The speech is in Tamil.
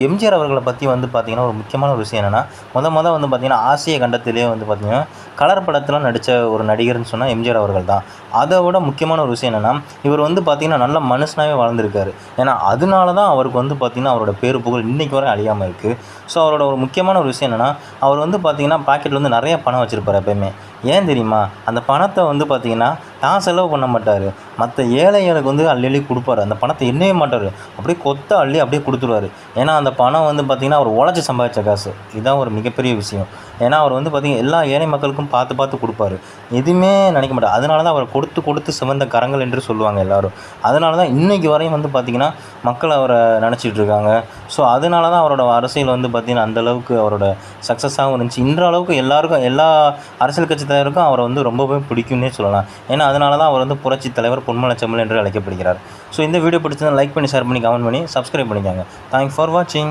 எம்ஜிஆர் அவர்கள பத்தி வந்து பார்த்தீங்கன்னா, ஒரு முக்கியமான ஒரு விஷயம் என்னன்னா, மொத வந்து பார்த்தீங்கன்னா, ஆசிய கண்டத்திலேயே வந்து பார்த்தீங்கன்னா, கலர் படத்துல நடிச்ச ஒரு நடிகர்ன்னு சொன்னா எம்ஜிஆர் அவர்கள் தான். அத விட முக்கியமான ஒரு விஷயம் என்னன்னா, இவர் வந்து பார்த்தீங்கன்னா, நல்ல மனுஷனாவே வாழ்ந்திருக்காரு. ஏன்னா, அதனால தான் அவருக்கு வந்து பார்த்தீங்கன்னா, அவரோட பேரு, புகழ் இன்னைக்கு வரை அழியாம இருக்கு. ஸோ, அவரோட ஒரு முக்கியமான ஒரு விஷயம் என்னன்னா, அவர் வந்து பார்த்தீங்கன்னா, பாக்கெட்ல வந்து நெறைய பணம் வச்சிருப்பாரு எப்பயுமே. ஏன் தெரியுமா? அந்த பணத்த வந்து பார்த்தீங்கன்னா, தான் செலவு பண்ண மாட்டாரு. மத்த ஏழைகளுக்கு வந்து அள்ளி அள்ளி குடுப்பாரு. அந்த பணத்த எண்ணவே மாட்டாரு. அப்படியே கொத்தா அள்ளி அப்படியே குடுத்துருவாரு. ஏன்னா, அந்த பணம் வந்து பார்த்தீங்கன்னா, அவர் உழைச்சு சம்பாதிச்ச காசு. இதான் ஒரு மிகப்பெரிய விஷயம். ஏன்னா, அவர் வந்து பார்த்தீங்கன்னா, எல்லா ஏழை மக்களுக்கும் பார்த்து பார்த்து குடுப்பாரு. எதுவுமே நினைக்க மாட்டாரு. அதனால தான் அவர கொடுத்து கொடுத்து சிவந்த கரங்கள் என்று சொல்லுவாங்க எல்லாரும். அதனால தான் இன்னைக்கு வரையும் வந்து பார்த்தீங்கன்னா, மக்கள் அவர நெனச்சிட்டு இருக்காங்க. ஸோ, அதனால தான் அவரோட அரசியல் வந்து பார்த்தீங்கன்னா, அந்த அளவுக்கு அவரோட சக்ஸஸாவும் இருந்துச்சு. இன்றளவுக்கு எல்லாருக்கும் எல்லா அரசியல் கட்சி தலைவருக்கும் அவர வந்து ரொம்பவே பிடிக்கும்னே சொல்லலாம். ஏன்னா, அதனால தான் அவர் வந்து புரட்சி தலைவர் பொன்மனச்செம்மல் என்று அழைக்கப்படுகிறார். ஸோ, இந்த வீடியோ பிடிச்சிருந்தா லைக் பண்ணி, ஷேர் பண்ணி, கமெண்ட் பண்ணி, சப்ஸ்கிரைப் பண்ணிக்கோங்க. தேங்க்ஸ் ஃபார் வாட்சிங்.